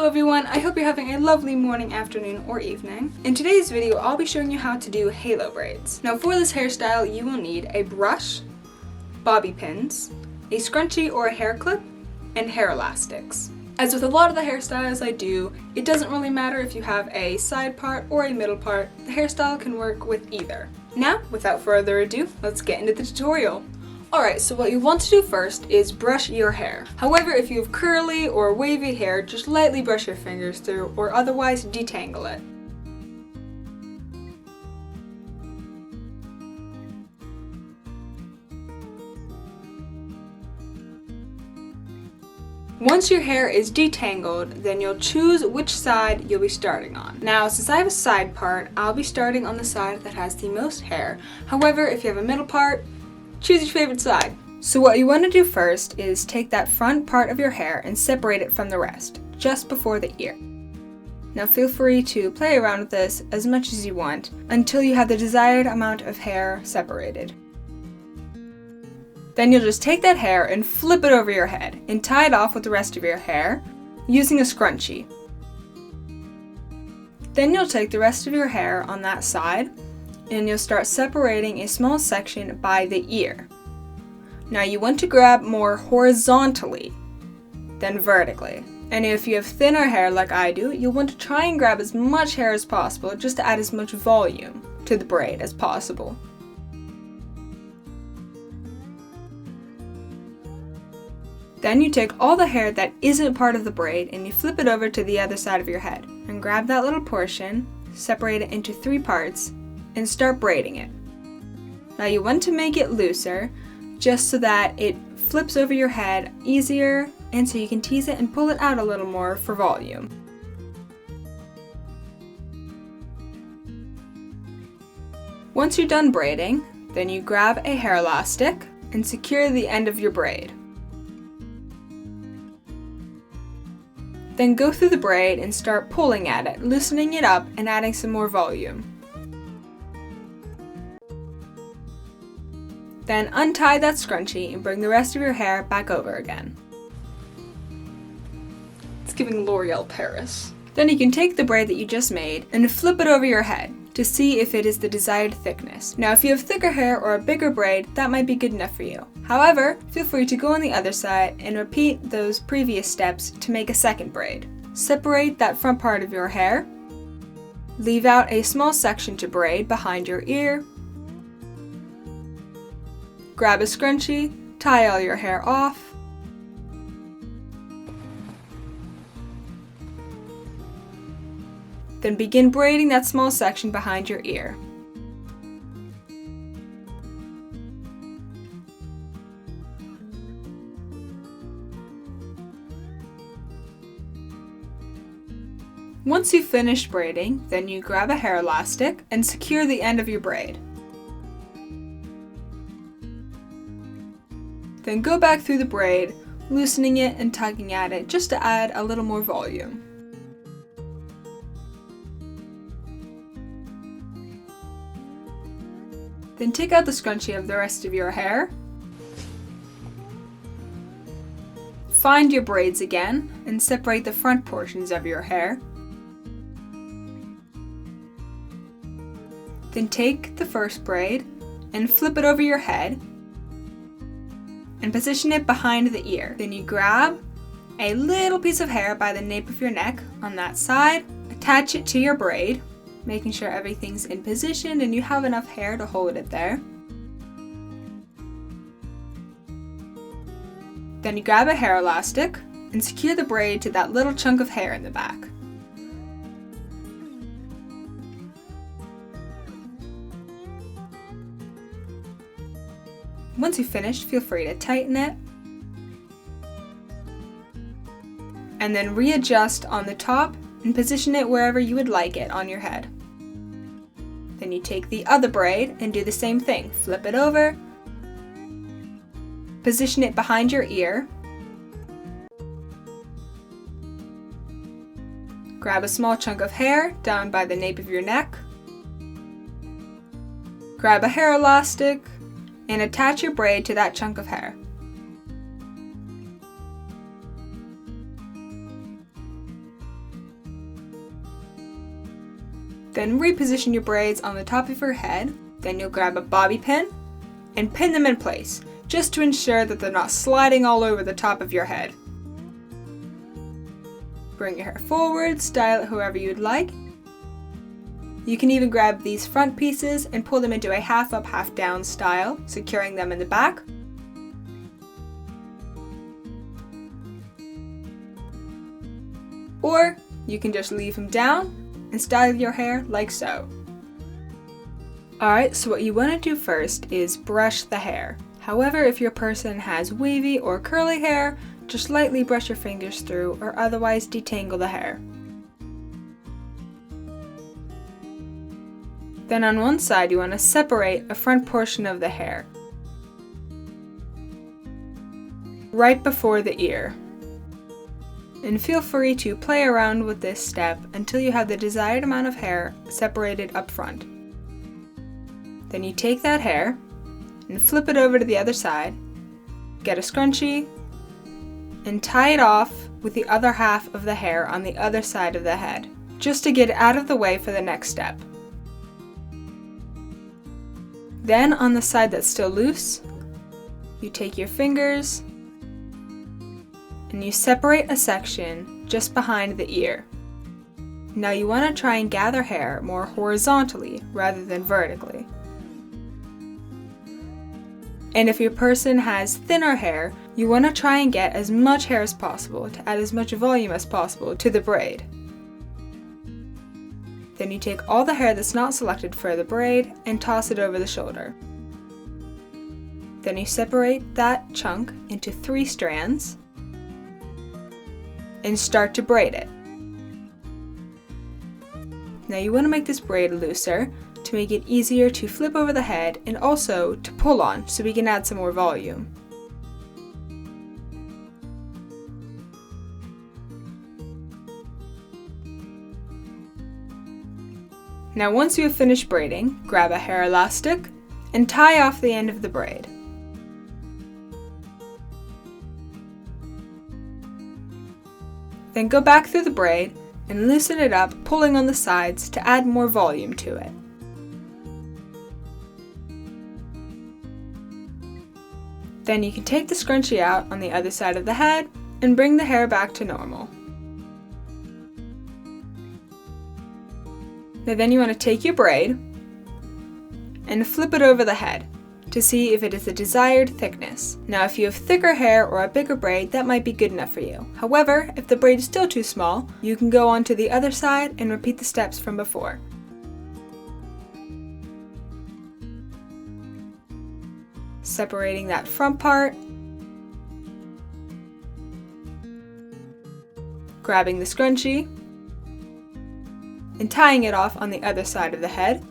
Hello everyone, I hope you're having a lovely morning, afternoon, or evening. In today's video, I'll be showing you how to do halo braids. Now for this hairstyle, you will need a brush, bobby pins, a scrunchie or a hair clip, and hair elastics. As with a lot of the hairstyles I do, it doesn't really matter if you have a side part or a middle part, the hairstyle can work with either. Now, without further ado, let's get into the tutorial. Alright, so what you want to do first is brush your hair. However, if you have curly or wavy hair, just lightly brush your fingers through or otherwise detangle it. Once your hair is detangled, then you'll choose which side you'll be starting on. Now, since I have a side part, I'll be starting on the side that has the most hair. However, if you have a middle part, choose your favorite side. So what you want to do first is take that front part of your hair and separate it from the rest, just before the ear. Now feel free to play around with this as much as you want until you have the desired amount of hair separated. Then you'll just take that hair and flip it over your head and tie it off with the rest of your hair using a scrunchie. Then you'll take the rest of your hair on that side and you'll start separating a small section by the ear. Now you want to grab more horizontally than vertically. And if you have thinner hair like I do, you'll want to try and grab as much hair as possible just to add as much volume to the braid as possible. Then you take all the hair that isn't part of the braid and you flip it over to the other side of your head. And grab that little portion, separate it into 3 parts, and start braiding it. Now you want to make it looser just so that it flips over your head easier and so you can tease it and pull it out a little more for volume. Once you're done braiding, then you grab a hair elastic and secure the end of your braid. Then go through the braid and start pulling at it, loosening it up and adding some more volume. Then untie that scrunchie and bring the rest of your hair back over again. It's giving L'Oreal Paris. Then you can take the braid that you just made and flip it over your head to see if it is the desired thickness. Now if you have thicker hair or a bigger braid, that might be good enough for you. However, feel free to go on the other side and repeat those previous steps to make a second braid. Separate that front part of your hair. Leave out a small section to braid behind your ear. Grab a scrunchie, tie all your hair off. Then begin braiding that small section behind your ear. Once you've finished braiding, then you grab a hair elastic and secure the end of your braid. Then go back through the braid, loosening it and tugging at it just to add a little more volume. Then take out the scrunchie of the rest of your hair. Find your braids again and separate the front portions of your hair. Then take the first braid and flip it over your head and position it behind the ear. Then you grab a little piece of hair by the nape of your neck on that side, attach it to your braid, making sure everything's in position and you have enough hair to hold it there. Then you grab a hair elastic and secure the braid to that little chunk of hair in the back. Once you've finished, feel free to tighten it and then readjust on the top and position it wherever you would like it on your head. Then you take the other braid and do the same thing. Flip it over, position it behind your ear, grab a small chunk of hair down by the nape of your neck, grab a hair elastic, and attach your braid to that chunk of hair. Then reposition your braids on the top of your head. Then you'll grab a bobby pin and pin them in place, just to ensure that they're not sliding all over the top of your head. Bring your hair forward, style it however you'd like. You can even grab these front pieces and pull them into a half up, half down style, securing them in the back. Or you can just leave them down and style your hair like so. Alright, so what you want to do first is brush the hair. However, if your person has wavy or curly hair, just lightly brush your fingers through or otherwise detangle the hair. Then on one side you want to separate a front portion of the hair, right before the ear. And feel free to play around with this step until you have the desired amount of hair separated up front. Then you take that hair and flip it over to the other side, get a scrunchie, and tie it off with the other half of the hair on the other side of the head, just to get it out of the way for the next step. Then on the side that's still loose, you take your fingers and you separate a section just behind the ear. Now you want to try and gather hair more horizontally rather than vertically. And if your person has thinner hair, you want to try and get as much hair as possible to add as much volume as possible to the braid. Then you take all the hair that's not selected for the braid and toss it over the shoulder. Then you separate that chunk into 3 strands and start to braid it. Now you want to make this braid looser to make it easier to flip over the head and also to pull on so we can add some more volume. Now once you have finished braiding, grab a hair elastic and tie off the end of the braid. Then go back through the braid and loosen it up, pulling on the sides to add more volume to it. Then you can take the scrunchie out on the other side of the head and bring the hair back to normal. Now then you want to take your braid and flip it over the head to see if it is the desired thickness. Now if you have thicker hair or a bigger braid, that might be good enough for you. However, if the braid is still too small, you can go on to the other side and repeat the steps from before. Separating that front part, grabbing the scrunchie, and tying it off on the other side of the head,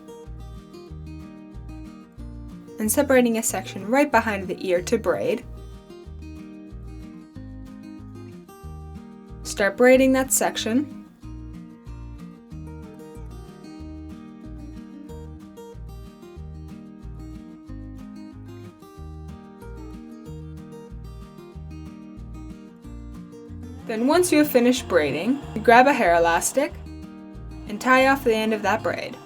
and separating a section right behind the ear to braid. Start braiding that section. Then once you have finished braiding, you grab a hair elastic and tie off the end of that braid.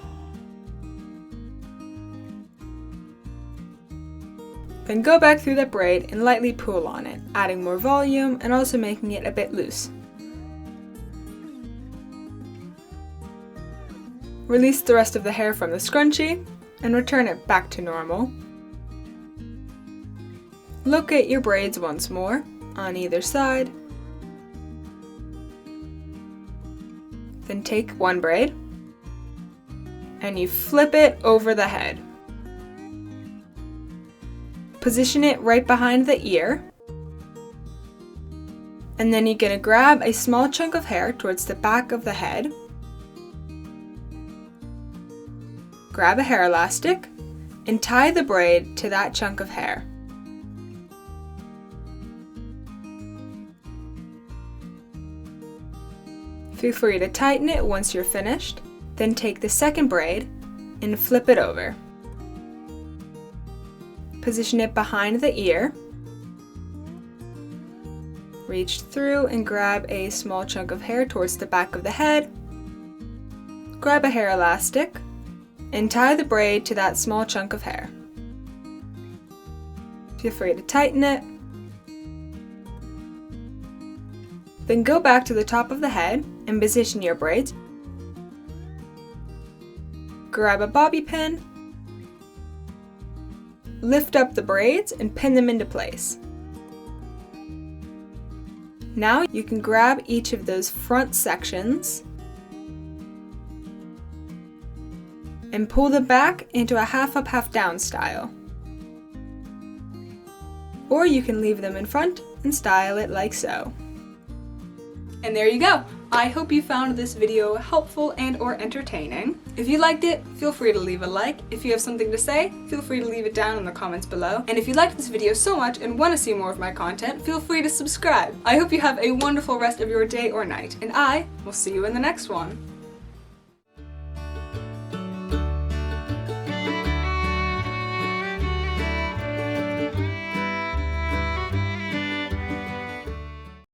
Then go back through that braid and lightly pull on it, adding more volume and also making it a bit loose. Release the rest of the hair from the scrunchie and return it back to normal. Locate your braids once more on either side. Then take one braid and you flip it over the head. Position it right behind the ear. And then you're going to grab a small chunk of hair towards the back of the head. Grab a hair elastic and tie the braid to that chunk of hair. Feel free to tighten it once you're finished. Then take the second braid and flip it over. Position it behind the ear. Reach through and grab a small chunk of hair towards the back of the head. grab a hair elastic and tie the braid to that small chunk of hair. Feel free to tighten it. Then go back to the top of the head and position your braids. Grab a bobby pin, lift up the braids and pin them into place. Now you can grab each of those front sections and pull them back into a half up, half down style. Or you can leave them in front and style it like so. And there you go! I hope you found this video helpful and or entertaining. If you liked it, feel free to leave a like. If you have something to say, feel free to leave it down in the comments below. And if you liked this video so much and want to see more of my content, feel free to subscribe. I hope you have a wonderful rest of your day or night, and I will see you in the next one.